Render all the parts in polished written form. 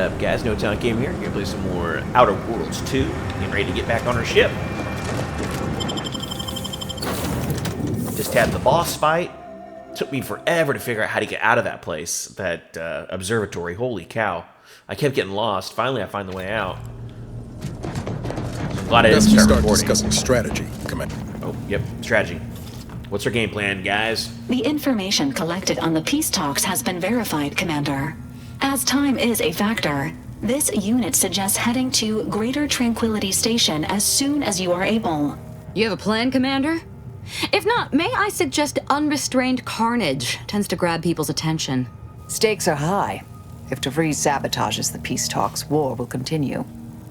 up, guys? No Time Game here. Gonna play some more Outer Worlds 2. Getting ready to get back on our ship. Just had the boss fight. Took me forever to figure out how to get out of that place, that observatory. Holy cow. I kept getting lost. Finally, I find the way out. I'm glad I didn't start recording. Discussing strategy, Commander. Oh, yep, strategy. What's our game plan, guys? The information collected on the peace talks has been verified, Commander. As time is a factor, this unit suggests heading to Greater Tranquility Station as soon as you are able. You have a plan, Commander? If not, may I suggest unrestrained carnage tends to grab people's attention. Stakes are high. If DeVries sabotages the peace talks, war will continue.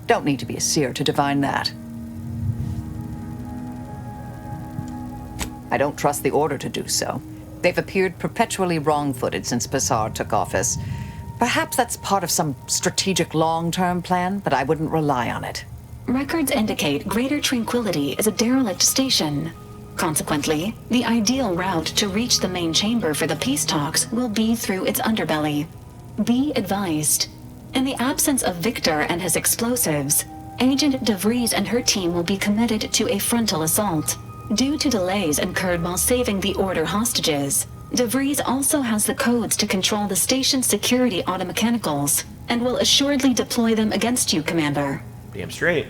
Don't need to be a seer to divine that. I don't trust the Order to do so. They've appeared perpetually wrong-footed since Passard took office. Perhaps that's part of some strategic long-term plan, but I wouldn't rely on it. Records indicate Greater Tranquility is a derelict station. Consequently, the ideal route to reach the main chamber for the peace talks will be through its underbelly. Be advised. In the absence of Victor and his explosives, Agent DeVries and her team will be committed to a frontal assault. Due to delays incurred while saving the Order hostages, DeVries also has the codes to control the station's security automechanicals, and will assuredly deploy them against you, Commander. Damn straight.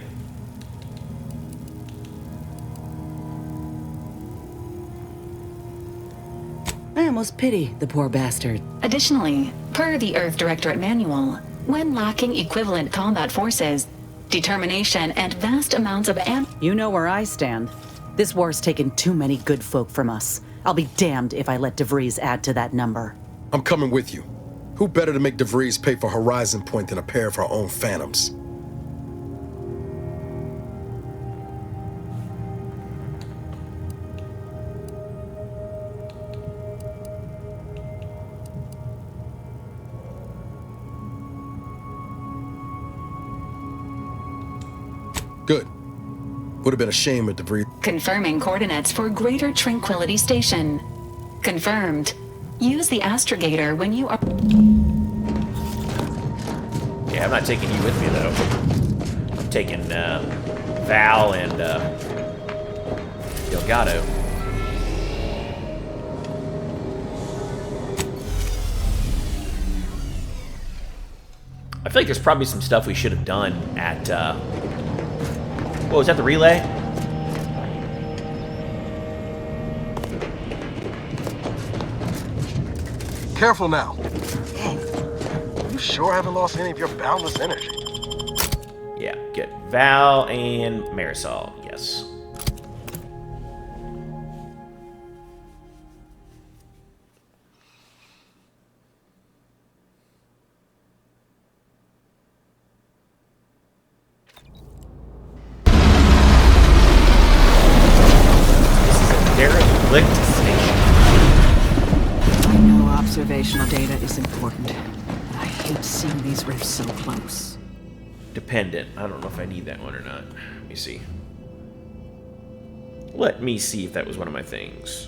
I almost pity the poor bastard. Additionally, per the Earth Directorate Manual, when lacking equivalent combat forces, determination, and vast amounts of You know where I stand. This war's taken too many good folk from us. I'll be damned if I let DeVries add to that number. I'm coming with you. Who better to make DeVries pay for Horizon Point than a pair of our own Phantoms? Good. Would have been a shame if DeVries... Confirming coordinates for Greater Tranquility Station. Confirmed. Use the astrogator when you are... Yeah, I'm not taking you with me, though. I'm taking Val and Delgado. I feel like there's probably some stuff we should have done at... What, was that the relay? Careful now. You sure haven't lost any of your boundless energy. Yeah, good. Val and Marisol, yes. Derelict station. I know observational data is important, but I hate seeing these rifts so close. Dependent. I don't know if I need that one or not. Let me see. Let me see if that was one of my things.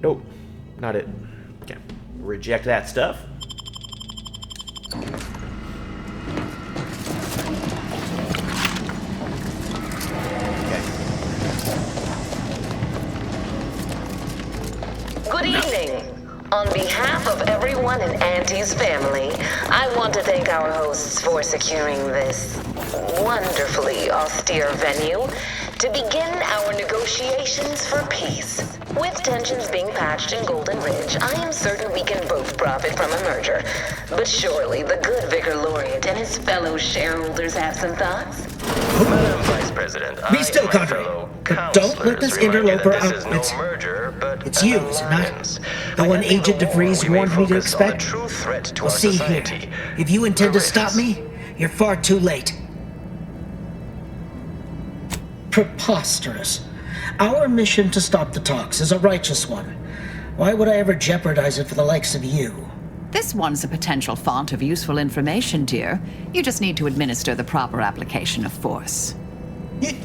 Nope. Not it. Okay. Reject that stuff. Good evening. On behalf of everyone in Auntie's family, I want to thank our hosts for securing this wonderfully austere venue to begin our negotiations for peace. With tensions being patched in Golden Ridge, I am certain we can both profit from a merger. But surely the good Vicar Laureate and his fellow shareholders have some thoughts? Madam Vice President, Be still, Cadre. But don't let this interloper out. It's you, is it not? The one Agent DeVries warned me to expect? Well, see here. If you intend to stop me, you're far too late. Preposterous. Our mission to stop the talks is a righteous one. Why would I ever jeopardize it for the likes of you? This one's a potential font of useful information, dear. You just need to administer the proper application of force.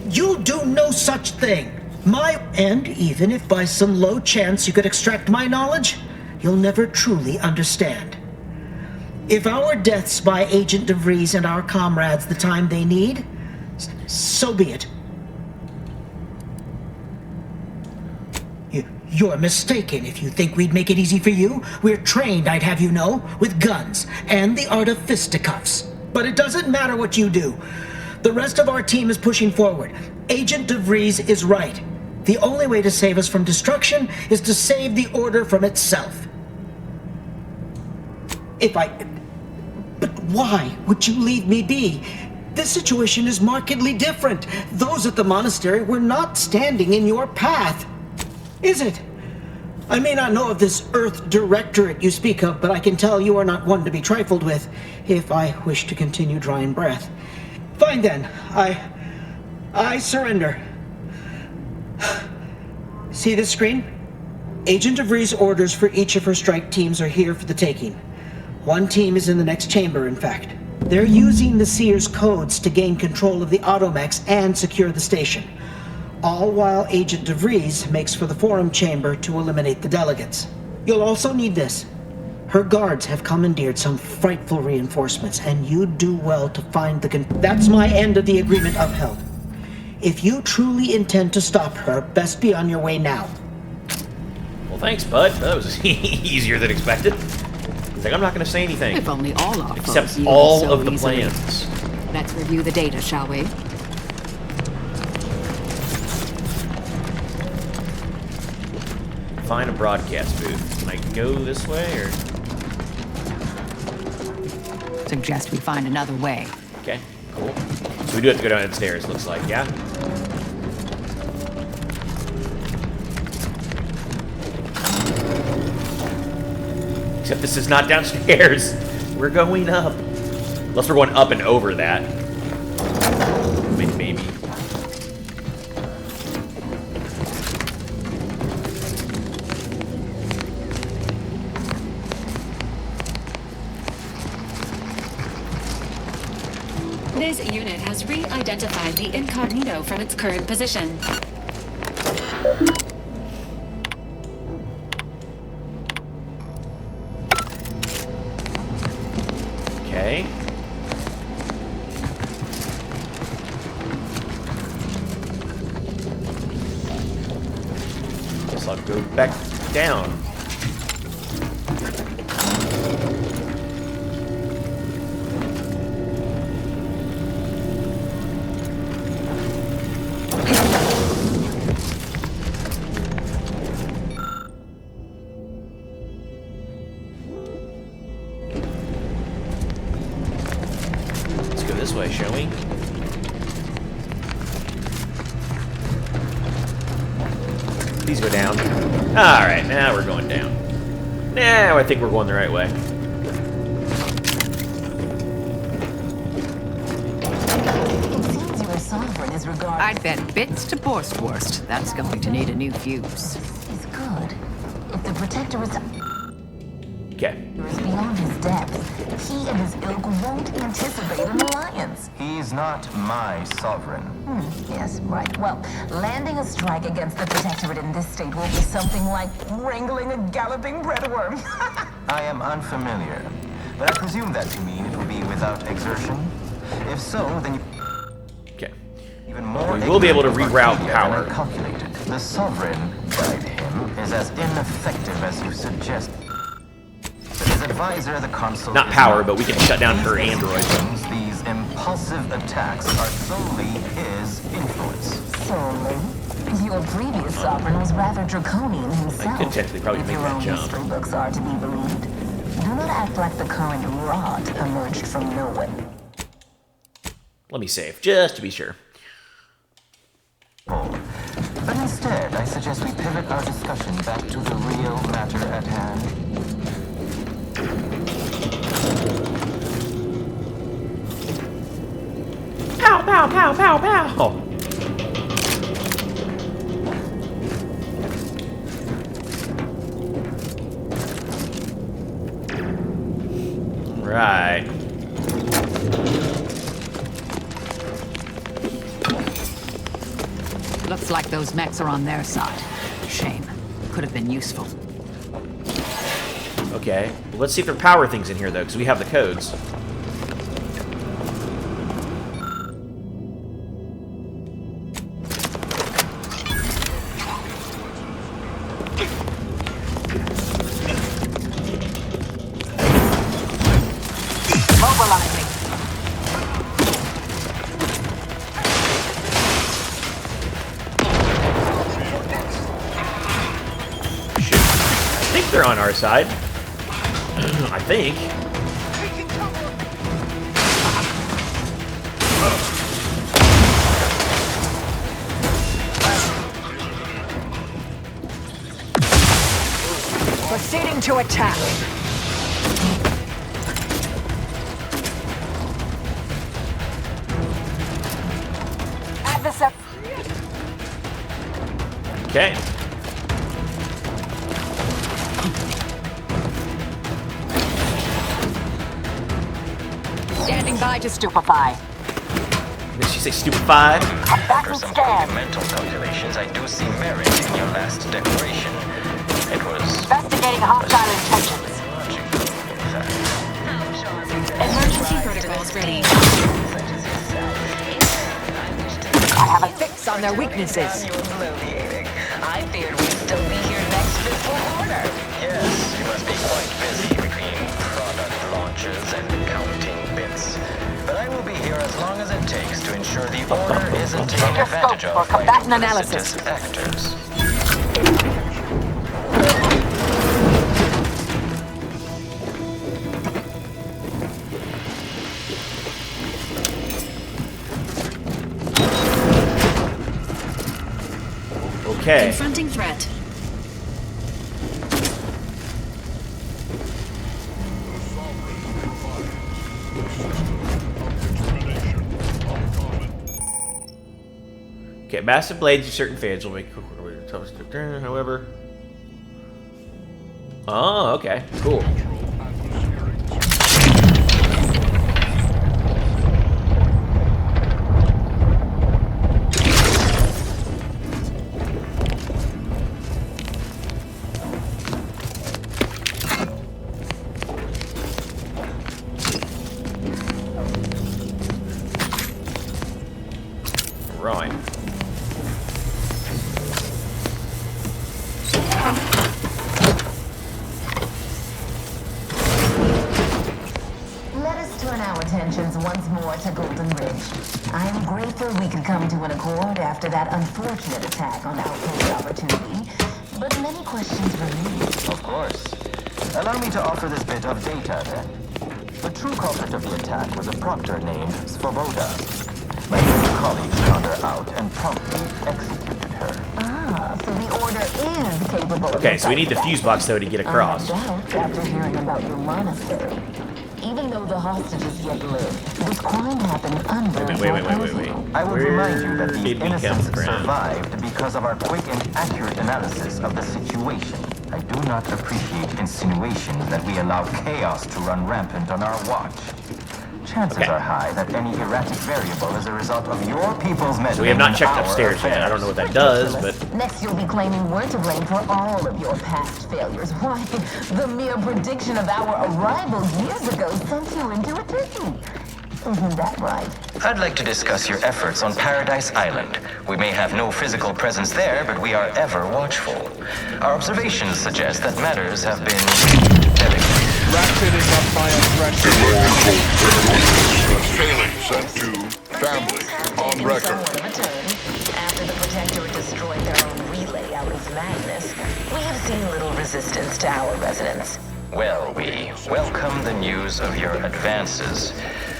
You do no such thing. And even if by some low chance you could extract my knowledge, you'll never truly understand. If our deaths by Agent DeVries and our comrades the time they need, so be it. You're mistaken if you think we'd make it easy for you. We're trained, I'd have you know, with guns and the art of fisticuffs. But it doesn't matter what you do. The rest of our team is pushing forward. Agent DeVries is right. The only way to save us from destruction is to save the Order from itself. But why would you leave me be? This situation is markedly different. Those at the monastery were not standing in your path. Is it? I may not know of this Earth Directorate you speak of, but I can tell you are not one to be trifled with, if I wish to continue drawing breath. Fine then. I surrender. See this screen? Agent DeVries' orders for each of her strike teams are here for the taking. One team is in the next chamber, in fact. They're using the Seer's codes to gain control of the automechs and secure the station. All while Agent DeVries makes for the forum chamber to eliminate the delegates. You'll also need this. Her guards have commandeered some frightful reinforcements, and you'd do well to find That's my end of the agreement upheld. If you truly intend to stop her, best be on your way now. Well, thanks, bud. That was easier than expected. He's like, I'm not going to say anything. If only all our except foes all yield of so the easily. plans. Let's review the data, shall we? Find a broadcast booth. Can I go this way, or...? Suggest we find another way. Okay, cool. So we do have to go downstairs, looks like, yeah? Except this is not downstairs. We're going up. Unless we're going up and over that. Maybe. This unit has re-identified the incognito from its current position. Okay. Guess I'll go back down. This way, shall we? Please go down. Alright, now we're going down. Now I think we're going the right way. It seems your sovereign is regarded. I'd bet bits to Borstwurst. That's going to need a new fuse. He's good. If the protector is Okay. beyond his depth, he and his ilk won't anticipate an alliance. He's not my sovereign. Yes, right. Well, landing a strike against the Protectorate in this state will be something like wrangling a galloping breadworm. I am unfamiliar, but I presume that to mean it will be without exertion. If so, then you... Okay. Even more We will be able to ignorant of reroute Arcadia power. than I calculated. The sovereign, guide him, is as ineffective as you suggest. His advisor, the consul, Not is power, but we can shut down her These android. actions, these impulsive attacks are solely his influence. Solely. Your previous sovereign was rather draconian himself. could technically probably if make your that own jump. history books are to be believed. Do not act like the current rot emerged from nowhere. Let me save, just to be sure. But instead, I suggest we pivot our discussion back to the real matter at hand. Pow, pow, pow, pow, pow! Right. Looks Looks like those mechs are on their side. Shame. Could have been useful. Okay. Well, let's see if there are power things in here, though, because we have the codes. Mobilizing. I think they're on our side. I think. Proceeding to attack. Adversary. Okay. Standing by to stupefy. Did she say stupefy? After some quick mental calculations, I do see merit in your last declaration. It was Investigating hostile intentions. Emergency protocols ready. I have a fix on their weaknesses. I feared we'd still be here next fiscal quarter. Yes, you must be quite busy between product launches and counting bits. But I will be here as long as it takes to ensure the order isn't taken advantage of for by combatant analysis. duplicitous actors. Okay. Confronting threat. Okay, massive blades of certain fans will make however. Oh, okay. Cool. Right. Let us turn our attentions once more to Golden Ridge. I am grateful we could come to an accord after that unfortunate attack on Outpost Opportunity, but many questions remain. Of course. Allow me to offer this bit of data, then. The true culprit of the attack was a proctor named Svoboda. My new colleagues found her out and promptly executed her. Ah, so the Order is capable of... Okay, so we need the fuse box, though, to get across. I have doubts after hearing about your monastery. Even though the hostages yet live, this crime happened under Wait. I would remind you that Where these did we come innocents from? survived because of our quick and accurate analysis of the situation. I do not appreciate insinuations that we allow chaos to run rampant on our watch. Chances Okay. are high that any erratic variable is a result of your people's meddling. So we have not in checked our upstairs yet. I don't know what that does, but Next you'll be claiming we're to blame for all of your past failures. Why, the mere prediction of our arrival years ago sent you into a tizzy. Isn't that right? I'd like to discuss your efforts on Paradise Island. We may have no physical presence there, but we are ever watchful. Our observations suggest that matters have been delicate. Ratcheting up my aggression. Failing sent to family on record. After the Protectorate destroyed their own relay out of madness, we have seen little resistance to our residents. Well, we welcome the news of your advances.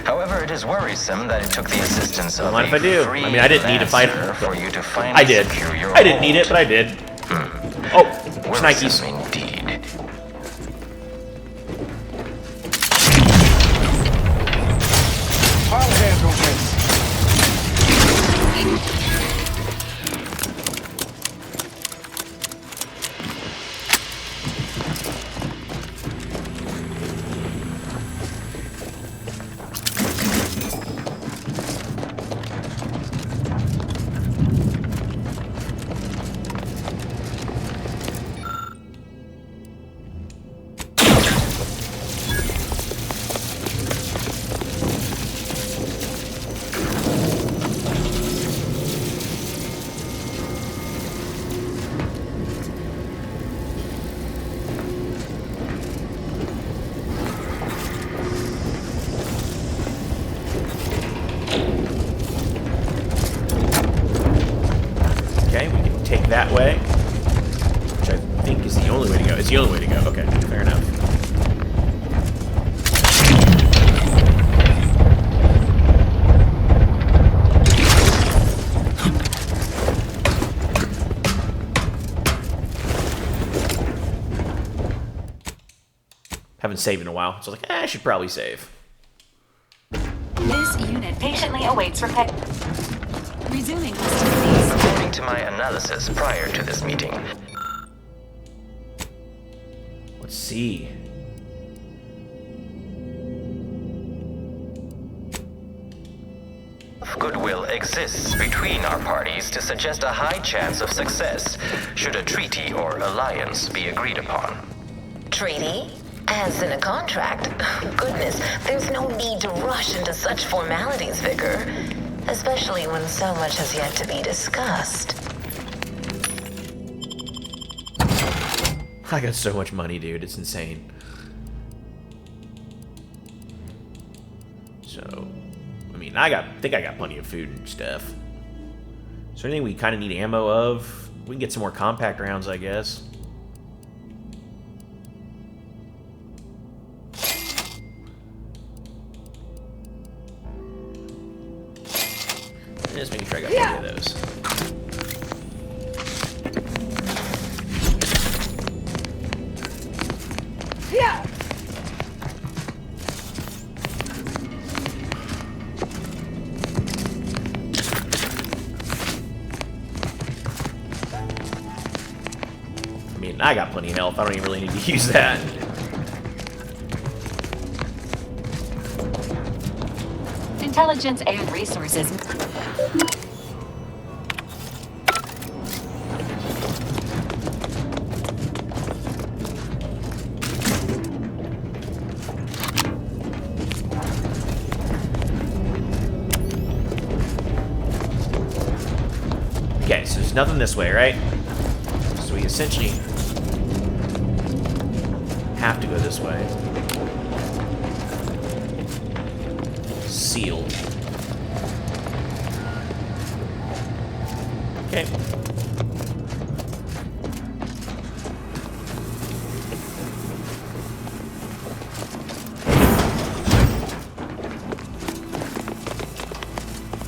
However, it is worrisome that it took the assistance of mind if I do? free I mean, I didn't need to fight lancer for you to finally I did. secure your I didn't need it, hold. but I did. Oh, Worrisome Nikes. indeed. I'll handle this. think is the only way to go. It's the only way to go. Okay, fair enough. Haven't saved in a while, so I was like, I should probably save. This unit patiently awaits repair. Resuming hostilities. According to my analysis prior to this meeting, Let's see. goodwill exists between our parties to suggest a high chance of success should a treaty or alliance be agreed upon. Treaty? As in a contract? Goodness, there's no need to rush into such formalities, Vicar. Especially when so much has yet to be discussed. I got so much money, dude. It's insane. So, I mean, I think I got plenty of food and stuff. Is there anything we kind of need ammo of? We can get some more compact rounds, I guess. Just making sure I got plenty of those. I mean, I got plenty of health. I don't even really need to use that. Intelligence and resources. Okay, so there's nothing this way, right? So we essentially have to go this way. Sealed. Okay.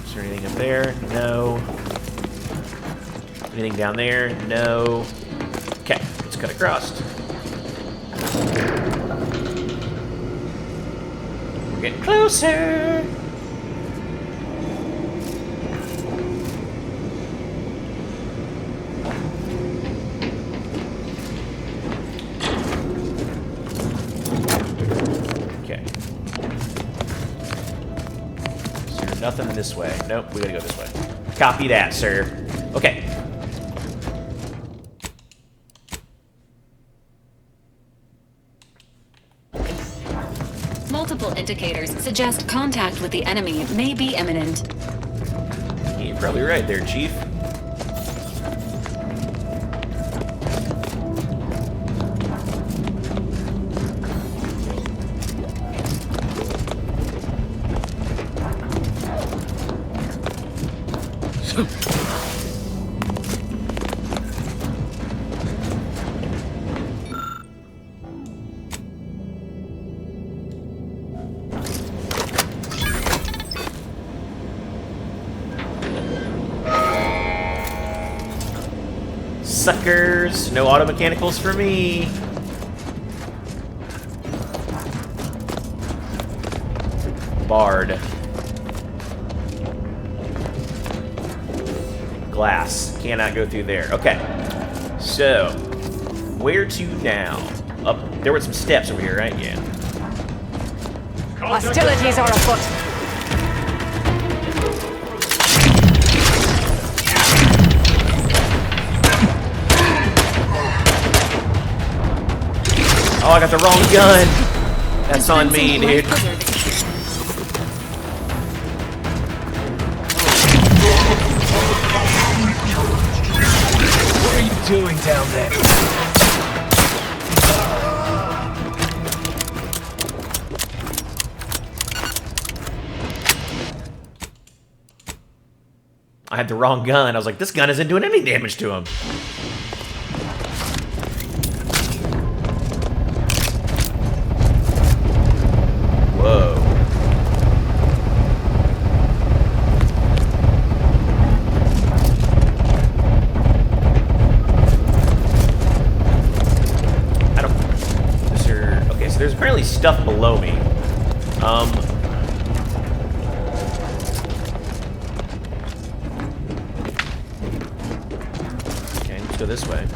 Is there anything up there? No. Anything down there? No. Okay, let's cut across. We're getting closer. Okay. Is there nothing this way? Nope, we gotta go this way. Copy that, sir. Okay. Multiple indicators suggest contact with the enemy may be imminent. You're probably right there, Chief. Suckers! No auto mechanicals for me! Bard. Glass. Cannot go through there. Okay. So, where to now? Up. There were some steps over here, right? Yeah. Hostilities are afoot. Oh, I got the wrong gun. That's on me, dude. What are you doing down there? I had the wrong gun. I was like, this gun isn't doing any damage to him. Whoa. I don't... Is there... Okay, so there's apparently stuff below me. Okay, let's go this way.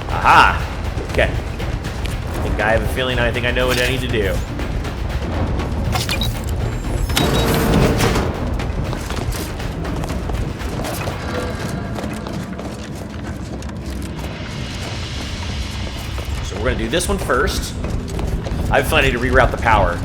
Aha! Okay. I have a feeling I think I know what I need to do. So we're gonna do this one first. I have a feeling I need to reroute the power.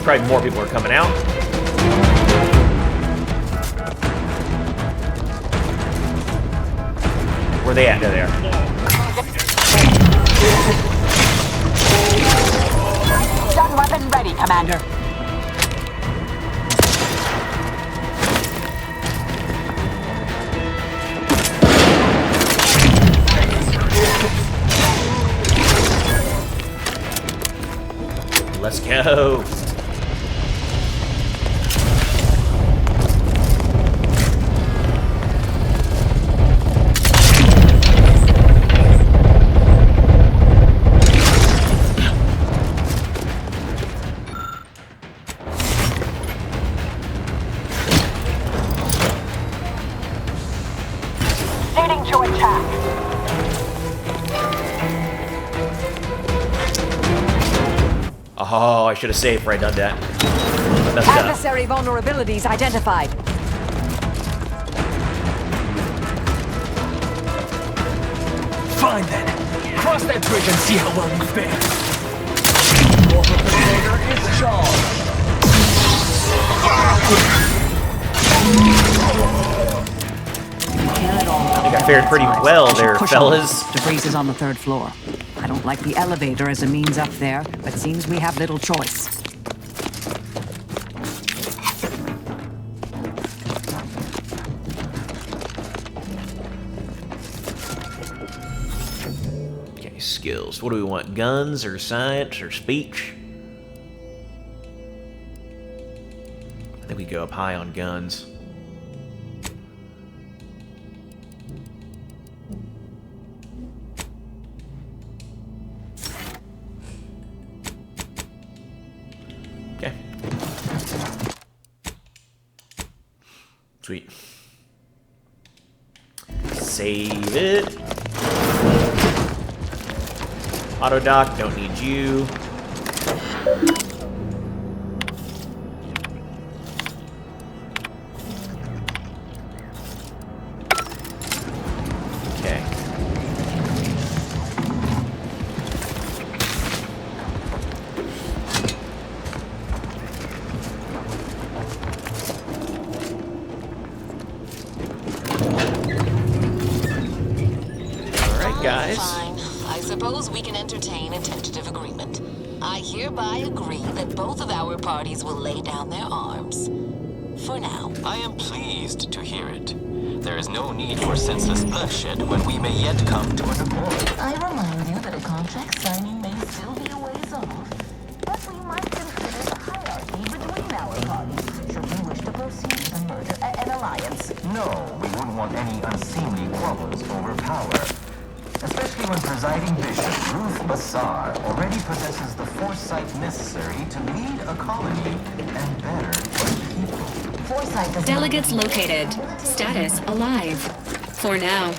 Probably more people are coming out. Where are they at? There they are. Stun weapon ready, Commander. Let's go. Oh, I should have saved before I done that. I messed up. Adversary vulnerabilities identified. Fine then. Cross that bridge and see how well you fare. Warper Potato is charged. I think I fared pretty well there, fellas. DeVries is on the 3rd floor. I don't like the elevator as a means up there, but seems we have little choice. Okay, skills. What do we want? Guns or science or speech? I think we go up high on guns. Okay. Sweet. Save it. Auto dock, don't need you. Okay. Guys. Fine. I suppose we can entertain a tentative agreement. I hereby agree that both of our parties will lay down their arms. For now. I am pleased to hear it. There is no need for senseless bloodshed when we may yet come to an accord. I remind you that a contract signing may still be a ways off. But we might consider the hierarchy between our parties, should we wish to proceed with a merger, an alliance. No, we wouldn't want any unseemly squabbles over power. Especially when presiding Bishop Ruth Bassar already possesses the foresight necessary to lead a colony and better its people. Foresight Delegates located. Status alive. For now.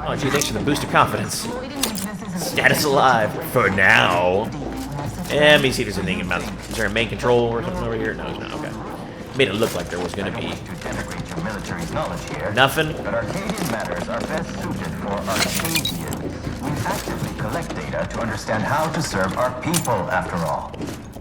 Oh, gee, thanks for the boost of confidence. Status alive. For now. Let me see if there's anything about it. Is there a main control or something over here? No, it's not. Okay. Made it look like there was going to be. Nothing. But Arcadian matters are best suited for Arcadians. We actively collect data to understand how to serve our people, after all.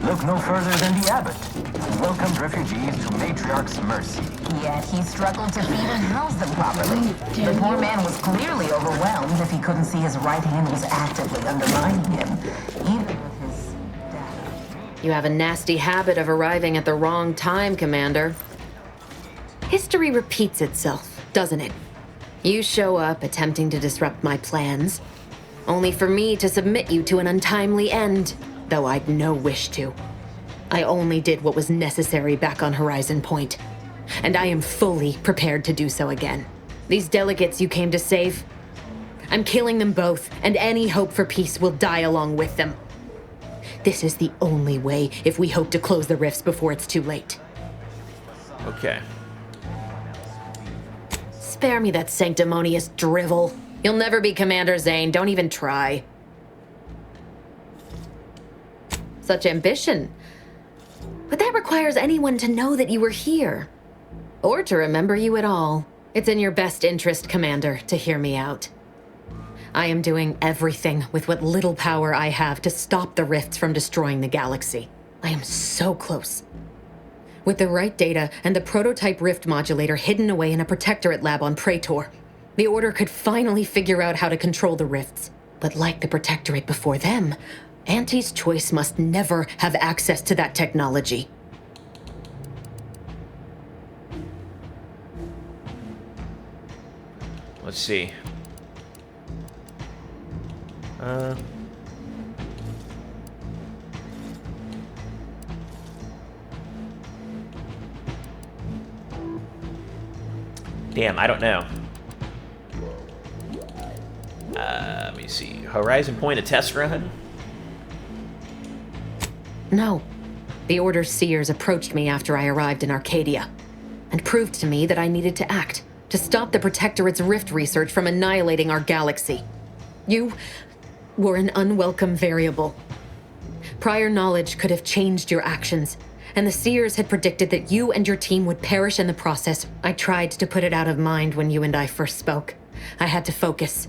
Look no further than the abbot, who welcomed refugees to Matriarch's mercy. Yet he struggled to feed and house them properly. The poor man was clearly overwhelmed if he couldn't see his right hand was actively undermining him, even with his data. You have a nasty habit of arriving at the wrong time, Commander. History repeats itself, doesn't it? You show up attempting to disrupt my plans, only for me to submit you to an untimely end, though I'd no wish to. I only did what was necessary back on Horizon Point, and I am fully prepared to do so again. These delegates you came to save, I'm killing them both, and any hope for peace will die along with them. This is the only way if we hope to close the rifts before it's too late. Okay. Spare me that sanctimonious drivel. You'll never be Commander Zane, don't even try. Such ambition. But that requires anyone to know that you were here. Or to remember you at all. It's in your best interest, Commander, to hear me out. I am doing everything with what little power I have to stop the rifts from destroying the galaxy. I am so close. With the right data and the prototype rift modulator hidden away in a protectorate lab on Praetor, the Order could finally figure out how to control the rifts. But like the protectorate before them, Auntie's Choice must never have access to that technology. Let's see. Damn, I don't know. Let me see. Horizon Point, a test run? No. The Order's seers approached me after I arrived in Arcadia, and proved to me that I needed to act, to stop the Protectorate's rift research from annihilating our galaxy. You were an unwelcome variable. Prior knowledge could have changed your actions, and the seers had predicted that you and your team would perish in the process. I tried to put it out of mind when you and I first spoke. I had to focus.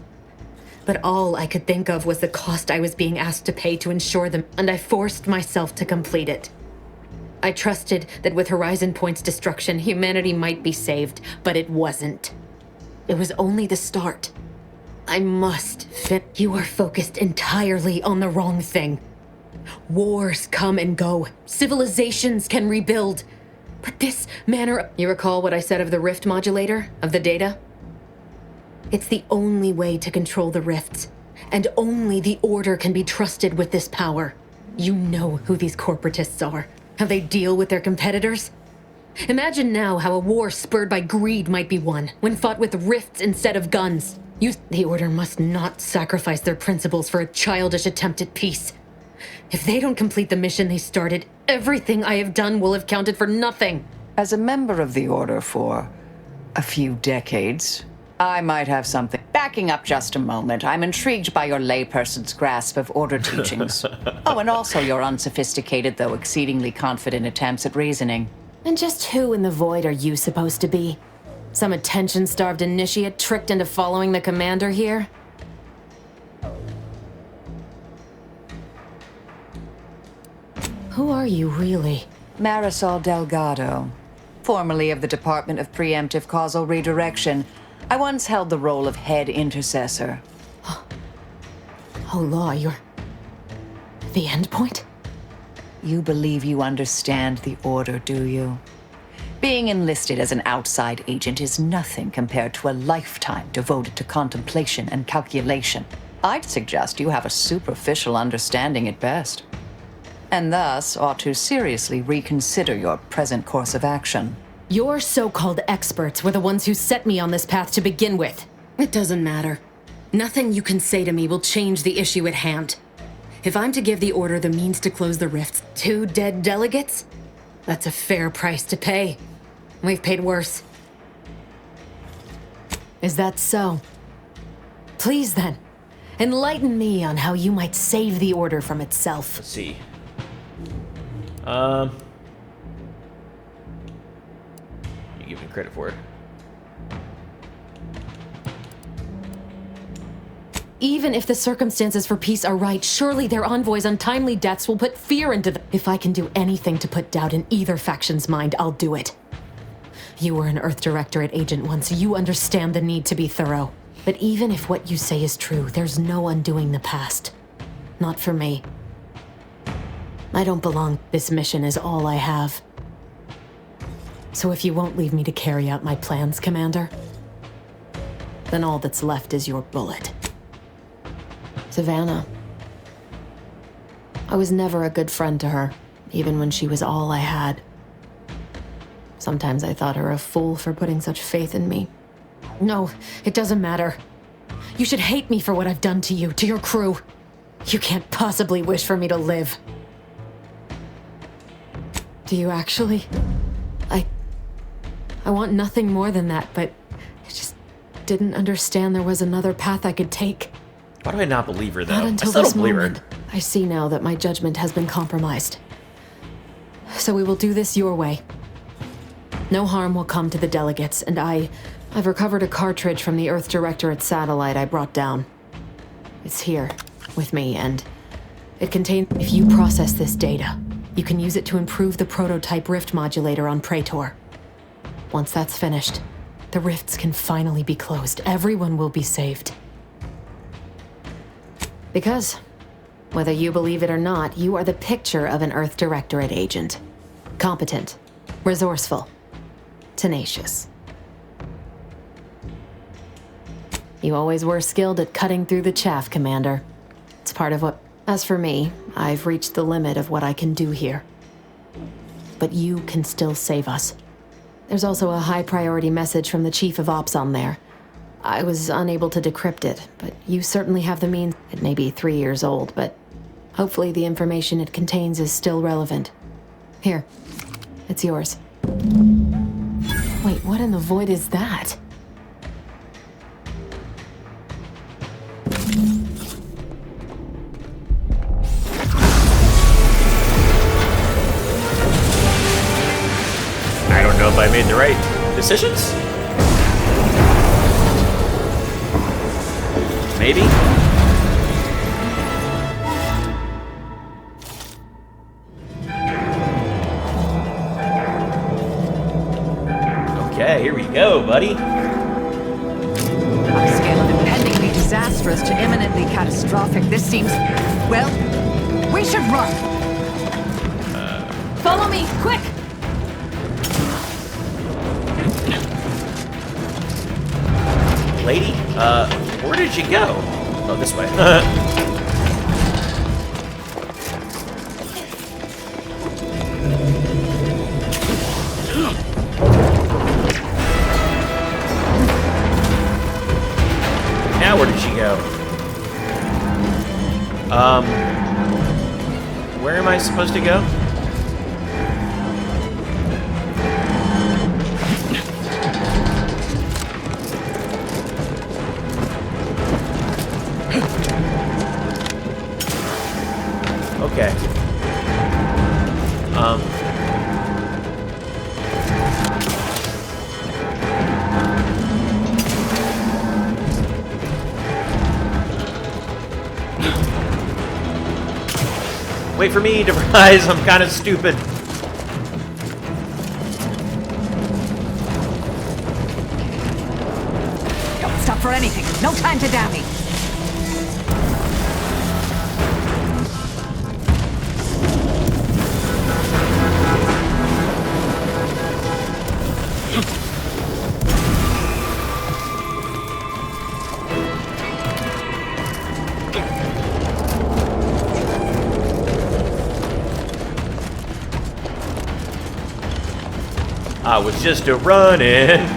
But all I could think of was the cost I was being asked to pay to ensure them, and I forced myself to complete it. I trusted that with Horizon Point's destruction, humanity might be saved, but it wasn't. It was only the start. I must fit. You are focused entirely on the wrong thing. Wars come and go. Civilizations can rebuild. But this manner... You recall what I said of the rift modulator? Of the data? It's the only way to control the rifts. And only the Order can be trusted with this power. You know who these corporatists are. How they deal with their competitors. Imagine now how a war spurred by greed might be won, when fought with rifts instead of guns. The Order must not sacrifice their principles for a childish attempt at peace. If they don't complete the mission they started, everything I have done will have counted for nothing. As a member of the Order for a few decades, I might have something. Backing up just a moment, I'm intrigued by your layperson's grasp of Order teachings. Oh, and also your unsophisticated, though exceedingly confident attempts at reasoning. And just who in the void are you supposed to be? Some attention-starved initiate tricked into following the commander here? Who are you, really? Marisol Delgado, formerly of the Department of Preemptive Causal Redirection. I once held the role of head intercessor. Oh, Law, you're... the endpoint? You believe you understand the Order, do you? Being enlisted as an outside agent is nothing compared to a lifetime devoted to contemplation and calculation. I'd suggest you have a superficial understanding at best, and thus ought to seriously reconsider your present course of action. Your so-called experts were the ones who set me on this path to begin with. It doesn't matter. Nothing you can say to me will change the issue at hand. If I'm to give the Order the means to close the rifts, 2 dead delegates? That's a fair price to pay. We've paid worse. Is that so? Please then, enlighten me on how you might save the Order from itself. Let's see. You give me credit for it. Even if the circumstances for peace are right, surely their envoy's untimely deaths will put fear into them. If I can do anything to put doubt in either faction's mind, I'll do it. You were an Earth Directorate agent once. You understand the need to be thorough. But even if what you say is true, there's no undoing the past. Not for me. I don't belong. This mission is all I have. So if you won't leave me to carry out my plans, Commander, then all that's left is your bullet. Savannah. I was never a good friend to her, even when she was all I had. Sometimes I thought her a fool for putting such faith in me. No, it doesn't matter. You should hate me for what I've done to you, to your crew. You can't possibly wish for me to live. Do you actually? I want nothing more than that, but I just didn't understand there was another path I could take. Why do I not believe her, though? Not until I still this don't believe moment. her. I see now that my judgment has been compromised. So we will do this your way. No harm will come to the delegates, and I've recovered a cartridge from the Earth Directorate satellite I brought down. It's here, with me, and it contains... If you process this data, you can use it to improve the prototype rift modulator on Praetor. Once that's finished, the rifts can finally be closed. Everyone will be saved. Because, whether you believe it or not, you are the picture of an Earth Directorate agent. Competent, resourceful, tenacious. You always were skilled at cutting through the chaff, Commander. It's part of what... As for me, I've reached the limit of what I can do here. But you can still save us. There's also a high-priority message from the Chief of Ops on there. I was unable to decrypt it, but you certainly have the means. It may be 3 years old, but hopefully the information it contains is still relevant. Here, it's yours. Wait, what in the void is that? I don't know if I made the right decisions. Maybe. Okay, here we go, buddy. On a scale of impendingly disastrous to imminently catastrophic, this seems... Well, we should run. Follow me, quick! Lady, where did you go? Oh, this way. Now where did she go? Where am I supposed to go? Okay. Wait for me to rise, I'm kind of stupid. Don't stop for anything. No time to dally. I was just a running.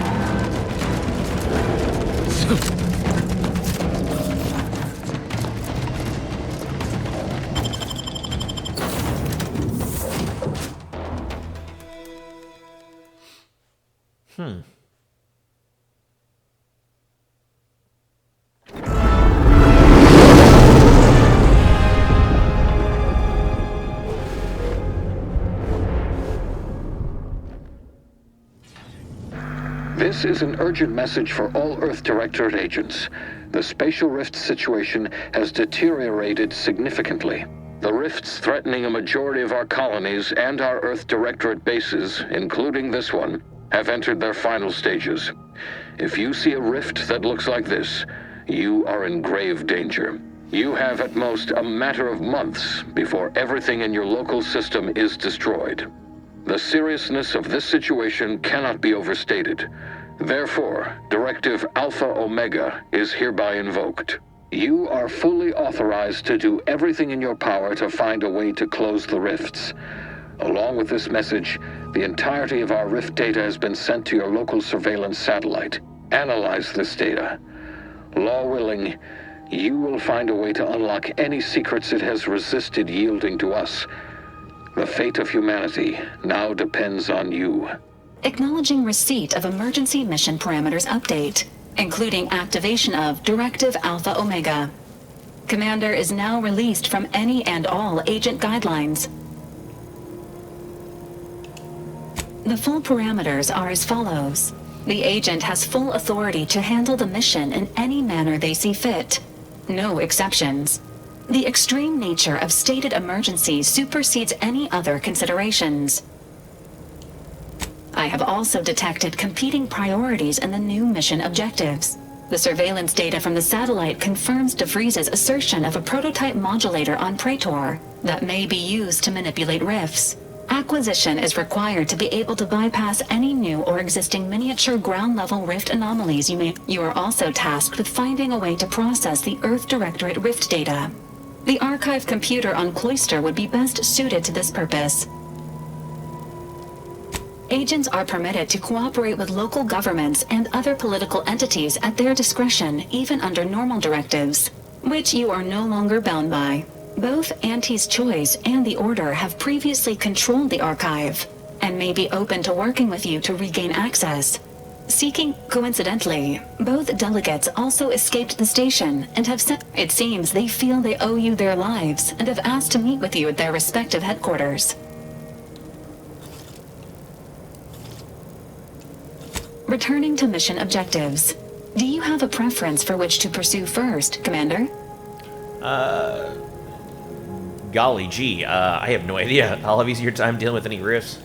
This is an urgent message for all Earth Directorate agents. The spatial rift situation has deteriorated significantly. The rifts threatening a majority of our colonies and our Earth Directorate bases, including this one, have entered their final stages. If you see a rift that looks like this, you are in grave danger. You have at most a matter of months before everything in your local system is destroyed. The seriousness of this situation cannot be overstated. Therefore, Directive Alpha Omega is hereby invoked. You are fully authorized to do everything in your power to find a way to close the rifts. Along with this message, the entirety of our rift data has been sent to your local surveillance satellite. Analyze this data. Law willing, you will find a way to unlock any secrets it has resisted yielding to us. The fate of humanity now depends on you. Acknowledging receipt of emergency mission parameters update, including activation of Directive Alpha Omega. Commander is now released from any and all agent guidelines. The full parameters are as follows. The agent has full authority to handle the mission in any manner they see fit. No exceptions. The extreme nature of stated emergencies supersedes any other considerations. I have also detected competing priorities in the new mission objectives. The surveillance data from the satellite confirms DeVries' assertion of a prototype modulator on Praetor that may be used to manipulate rifts. Acquisition is required to be able to bypass any new or existing miniature ground-level rift anomalies You are also tasked with finding a way to process the Earth Directorate rift data. The archive computer on Cloister would be best suited to this purpose. Agents are permitted to cooperate with local governments and other political entities at their discretion, even under normal directives, which you are no longer bound by. Both Auntie's Choice and the Order have previously controlled the archive, and may be open to working with you to regain access. Coincidentally, both delegates also escaped the station and have said it seems they feel they owe you their lives and have asked to meet with you at their respective headquarters. Returning to mission objectives. Do you have a preference for which to pursue first, Commander? Golly gee, I have no idea. I'll have easier time dealing with any rifts.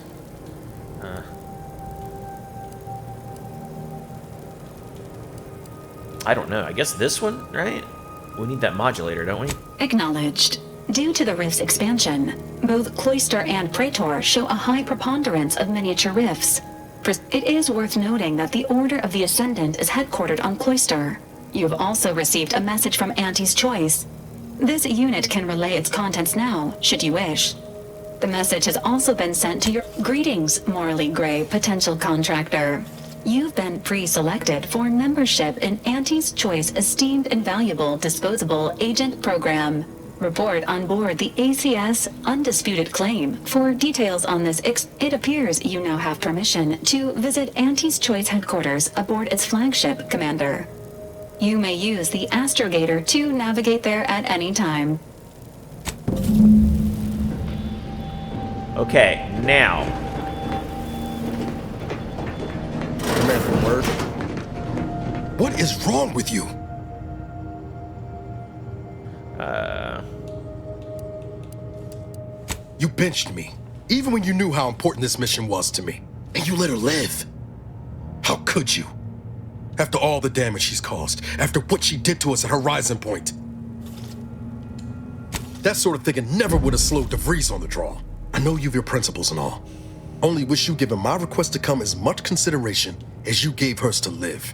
I don't know. I guess this one, right? We need that modulator, don't we? Acknowledged. Due to the rift's expansion, both Cloister and Praetor show a high preponderance of miniature rifts. It is worth noting that the Order of the Ascendant is headquartered on Cloister. You have also received a message from Auntie's Choice. This unit can relay its contents now, should you wish. The message has also been sent to your... Greetings, morally gray potential contractor. You've been pre-selected for membership in Auntie's Choice Esteemed Invaluable Disposable Agent Program. Report on board the ACS Undisputed Claim. For details on this it appears you now have permission to visit Auntie's Choice headquarters aboard its flagship, Commander. You may use the Astrogator to navigate there at any time. Okay, now. Commander Word. What is wrong with you? You benched me, even when you knew how important this mission was to me. And you let her live. How could you? After all the damage she's caused, after what she did to us at Horizon Point. That sort of thinking never would have slowed DeVries on the draw. I know you've your principles and all. Only wish you'd given my request to come as much consideration as you gave hers to live.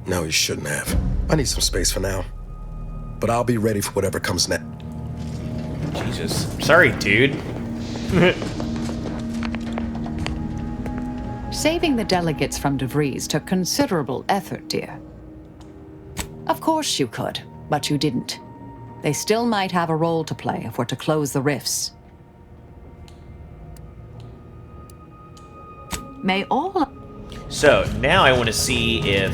No, you shouldn't have. I need some space for now. But I'll be ready for whatever comes next. Jesus. Sorry, dude. Saving the delegates from DeVries took considerable effort, dear. Of course you could, but you didn't. They still might have a role to play if we're to close the rifts. May all... So, now I want to see if...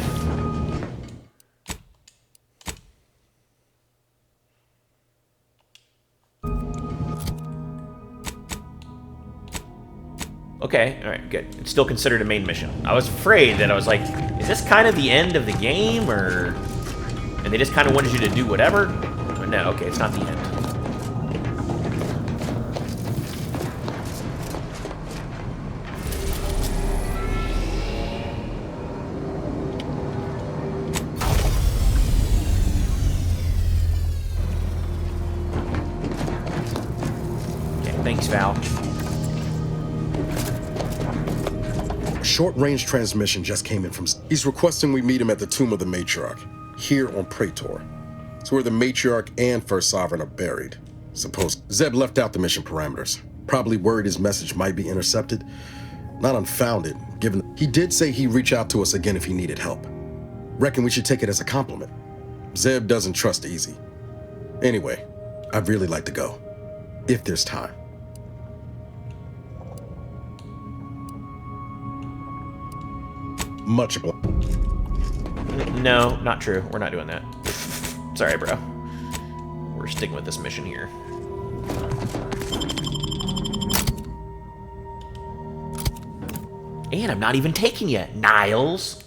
Okay, alright, good. It's still considered a main mission. I was afraid that I was like, is this kind of the end of the game, or... And they just kind of wanted you to do whatever? But no, okay, it's not the end. Okay, thanks, Val. Short-range transmission just came in from... He's requesting we meet him at the Tomb of the Matriarch, here on Praetor. It's where the Matriarch and First Sovereign are buried. Suppose Zeb left out the mission parameters. Probably worried his message might be intercepted. Not unfounded, given... He did say he'd reach out to us again if he needed help. Reckon we should take it as a compliment. Zeb doesn't trust easy. Anyway, I'd really like to go. If there's time. Much obliged. No, not true. We're not doing that. Sorry, bro. We're sticking with this mission here. And I'm not even taking you, Niles.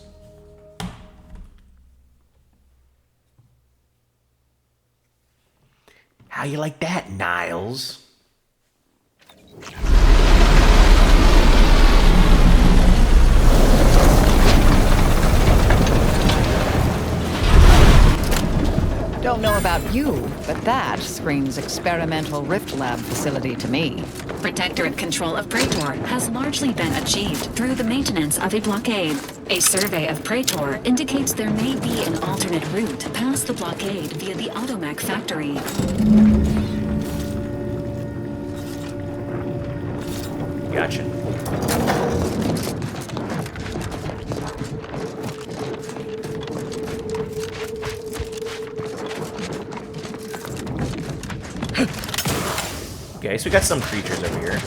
How you like that, Niles? Don't know about you, but that screams experimental Rift Lab facility to me. Protectorate control of Praetor has largely been achieved through the maintenance of a blockade. A survey of Praetor indicates there may be an alternate route past the blockade via the Automech factory. Gotcha. Okay, so we got some creatures over here.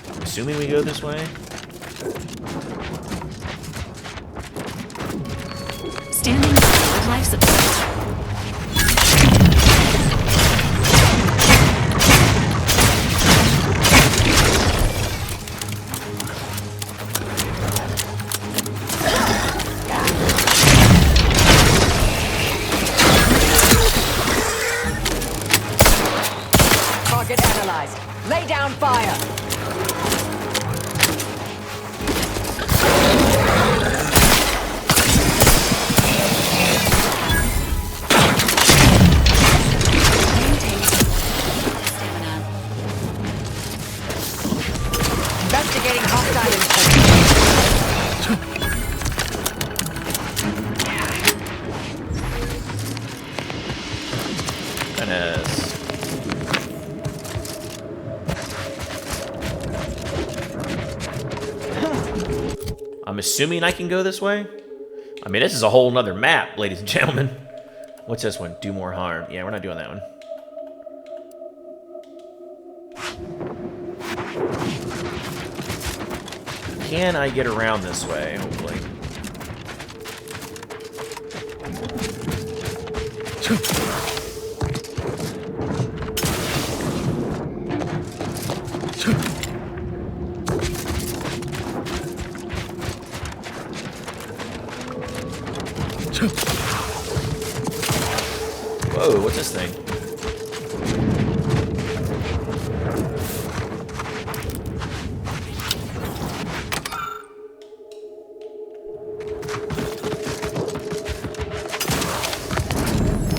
I'm assuming we go this way. Standing by with life support. Target analyzed. Lay down fire. Investigating hostile I'm assuming I can go this way? I mean, this is a whole nother map, ladies and gentlemen. What's this one? Do more harm. Yeah, we're not doing that one. Can I get around this way? Hopefully. Whoa, what's this thing?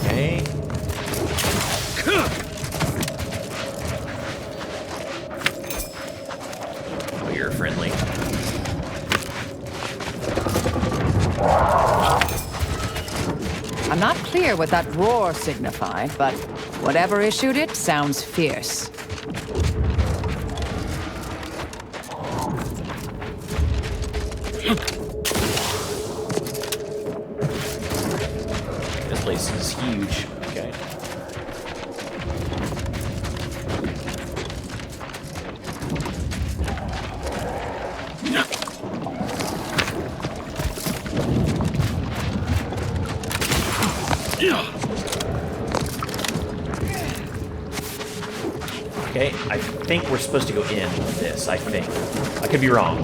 Okay. Oh, you're friendly. I'm not clear what that roar signified, but whatever issued it sounds fierce. This place is huge. Okay. Okay, I think we're supposed to go in this, I think. I could be wrong.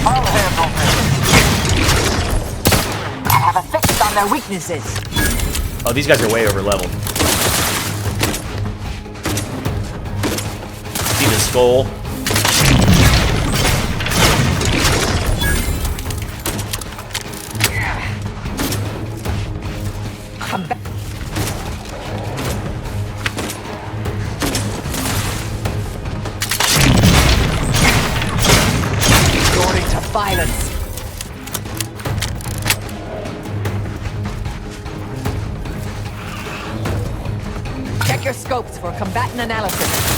All hands open. I have a fix on their weaknesses. Oh, these guys are way over leveled. See the skull? Come back. Resorting to violence. Check your scopes for combatant analysis.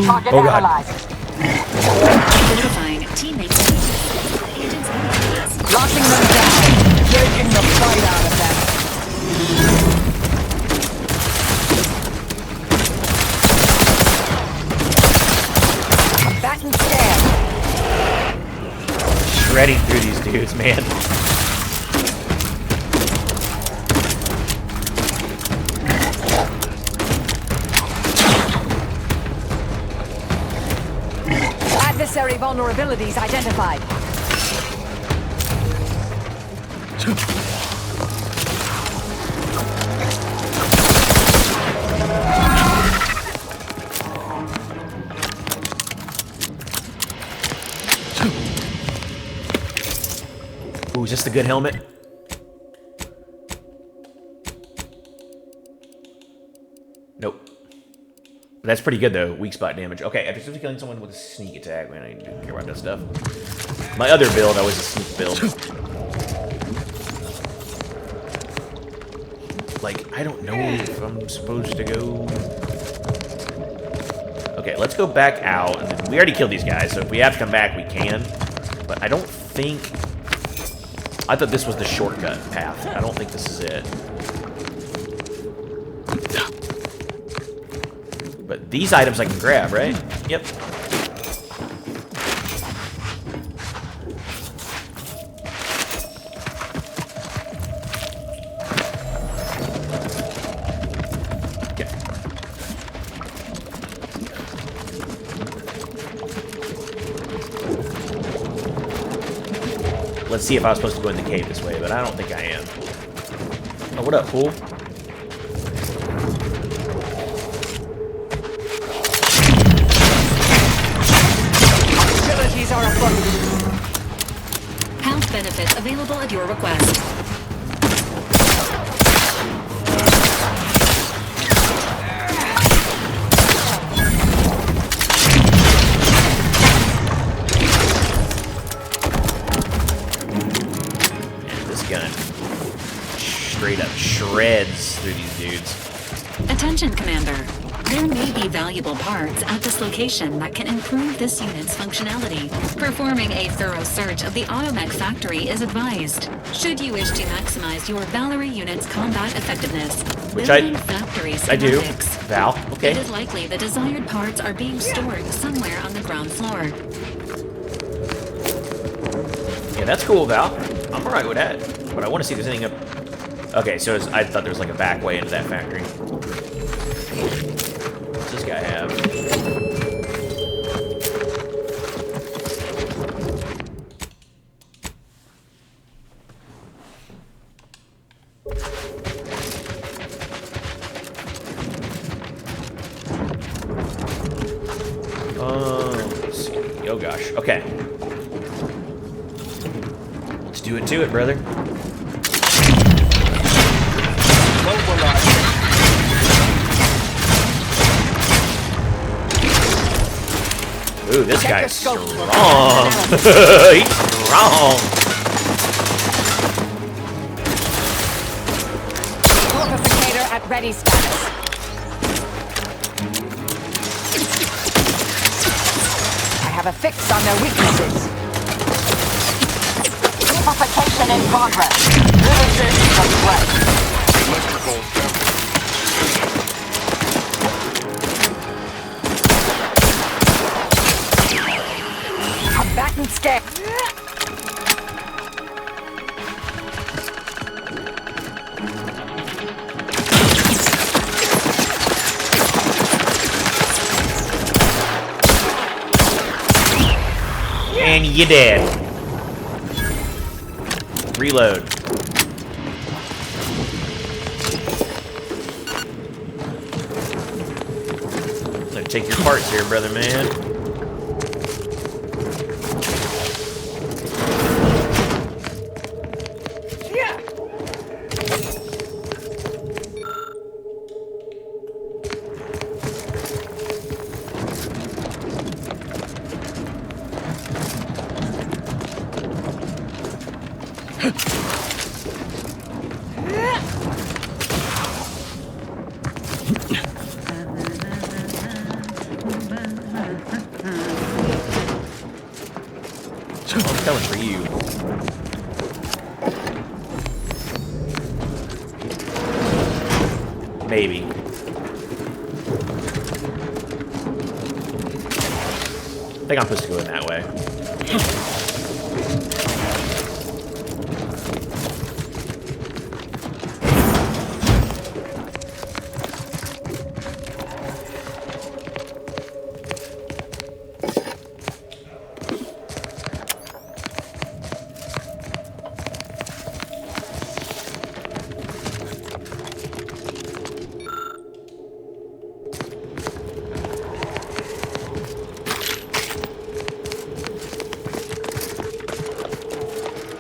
Target Oh, God. analyzed. Identifying teammates. Agents analyzed. Locking them down. Taking the fight out of them. Combatant scan. Shredding through these dudes, man. Adversary vulnerabilities identified. Ooh, is this the good helmet? Nope. That's pretty good, though. Weak spot damage. Okay, after simply killing someone with a sneak attack, man, I don't care about that stuff. My other build, I was a sneak build. Like, I don't know if I'm supposed to go... Okay, let's go back out. And then we already killed these guys, so if we have to come back, we can. But I don't think... I thought this was the shortcut path. I don't think this is it. But these items I can grab, right? Yep. Okay. Let's see if I was supposed to go in the cave this way, but I don't think I am. Oh, what up, fool? Health benefits available at your request. And this gun straight up shreds through these dudes. Attention, Commander. There may be valuable parts at this location that can improve this unit's functionality. Performing a thorough search of the Automech factory is advised. Should you wish to maximize your Valerie unit's combat effectiveness, Which building factory I do. schematics. Val, okay. It is likely the desired parts are being stored somewhere on the ground floor. Yeah, that's cool, Val. I'm alright with that. But I want to see if there's anything up... Okay, so I thought there was like a back way into that factory. What's this guy have? Let's see. Oh gosh. Okay. Let's do it to it, brother. Ooh, this guy's strong. He's strong. Purificator at ready status. I have a fix on their weaknesses. Purification in progress. Realization complete. Electrical damage. getting scared. And you dead. Reload. Gonna take your parts here, brother man. I'm coming for you. Maybe. I think I'm supposed to go in that way.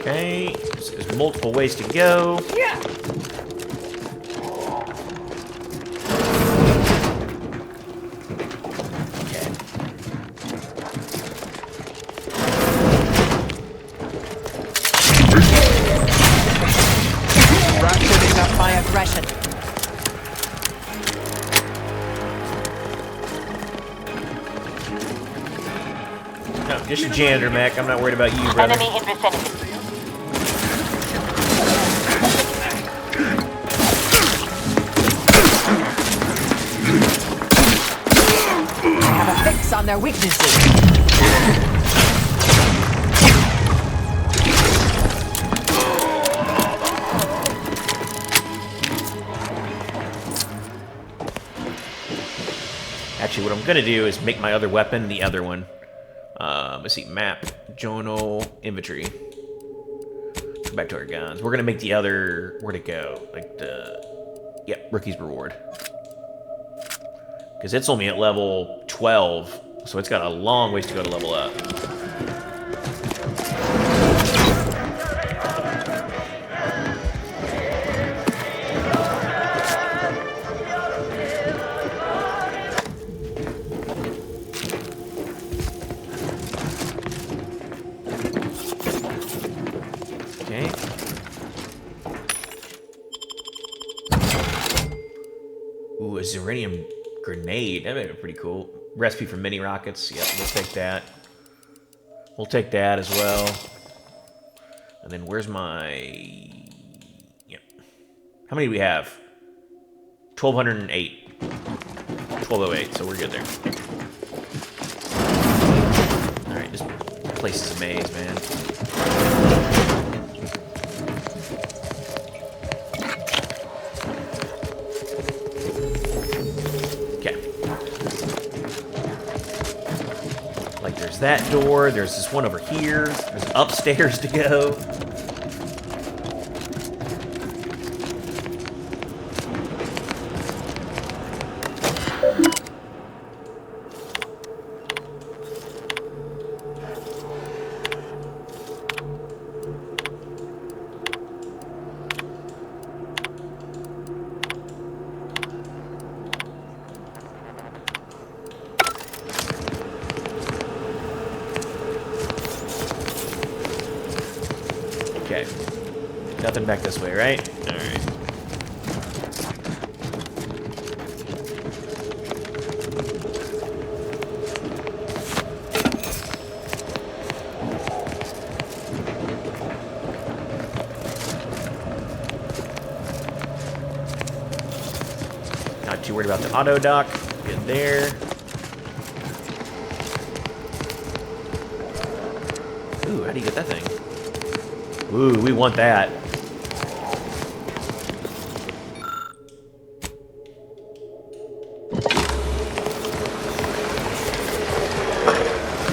Okay, so there's multiple ways to go. Yeah. Ratcheting up my aggression. No, just a janitor, Mac. I'm not worried about you, brother. Enemy in vicinity. I have a fix on their weaknesses. Actually, what I'm gonna do is make my other weapon the other one. Let's see, map, journal, inventory. Go back to our guns. We're gonna make the other, where'd it go? Like the, yep, Rookie's Reward. Because it's only at level 12, so it's got a long ways to go to level up. Ooh, a Zeranium grenade. That might be pretty cool. Recipe for mini rockets. Yep, we'll take that. We'll take that as well. And then where's my... Yep. How many do we have? 1,208. 1,208, so we're good there. Alright, this place is a maze, man. There's that door, there's this one over here, there's upstairs to go. Okay. Nothing back this way, right? Alright. Not too worried about the auto dock. Get there. Ooh, how do you get that thing? Ooh, we want that.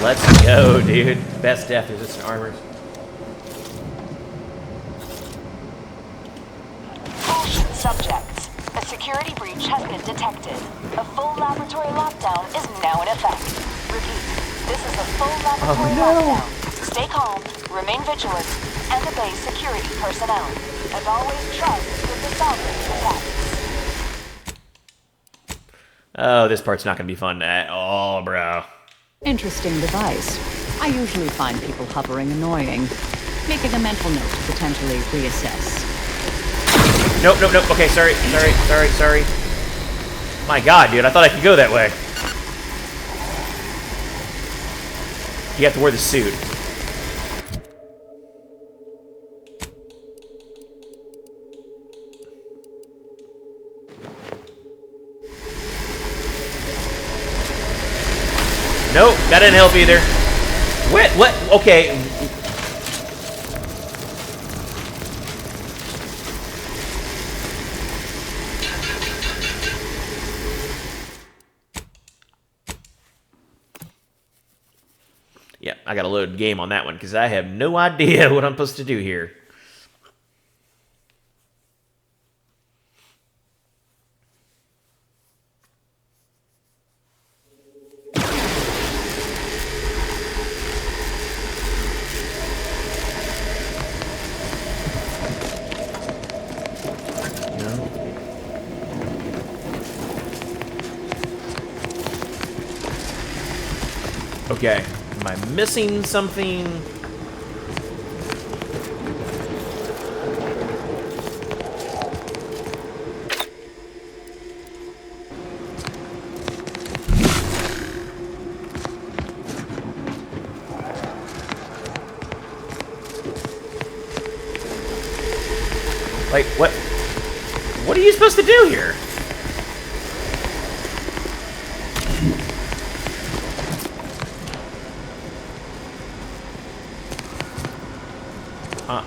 Let's go, dude. Best death resistant armor. Caution subjects. A security breach has been detected. A full laboratory lockdown is now in effect. Repeat, this is a full laboratory lockdown. Stay calm, remain vigilant, and obey security personnel. As always, trust with the sovereign attacks. Oh, this part's not gonna be fun at all, bro. Interesting device. I usually find people hovering annoying. Making a mental note to potentially reassess. Nope. Okay, sorry. My god, dude, I thought I could go that way. You have to wear the suit. Nope, that didn't help either. What? Okay. Yeah, I gotta load game on that one because I have no idea what I'm supposed to do here. Okay, am I missing something? Like, what? What are you supposed to do here? Huh.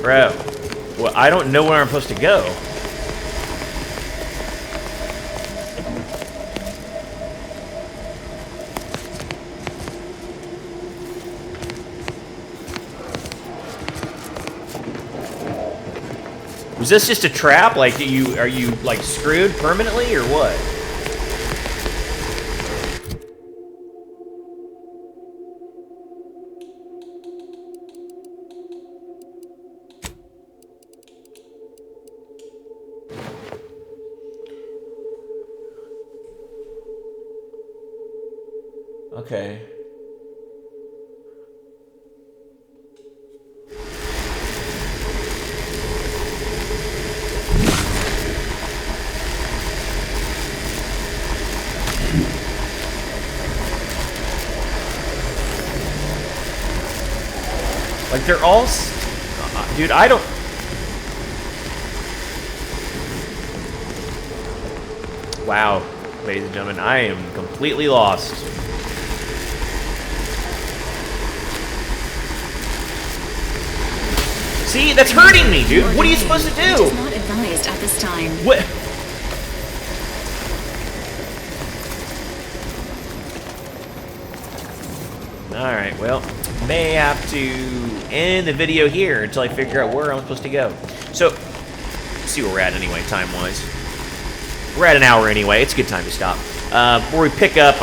Bro, well, I don't know where I'm supposed to go. Was this just a trap? Like, are you like screwed permanently or what? Okay. Like, they're all... dude, I don't... Wow, ladies and gentlemen, I am completely lost. See, that's hurting me, dude. What are you supposed to do? It is not advised at this time. What? Alright, well, may have to end the video here until I figure out where I'm supposed to go. So, let's see where we're at anyway, time-wise. We're at an hour anyway. It's a good time to stop. Where we pick up,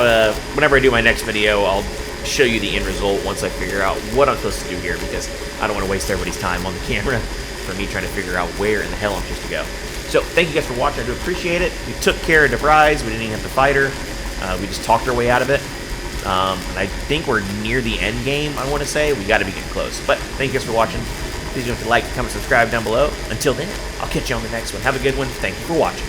whenever I do my next video, I'll show you the end result once I figure out what I'm supposed to do here, because I don't want to waste everybody's time on the camera for me trying to figure out where in the hell I'm supposed to go. So, thank you guys for watching. I do appreciate it. We took care of DeVries. We didn't even have to fight her. We just talked our way out of it. And I think we're near the end game, I want to say. We got to be getting close. But thank you guys for watching. Please don't forget to like, comment, subscribe down below. Until then, I'll catch you on the next one. Have a good one. Thank you for watching.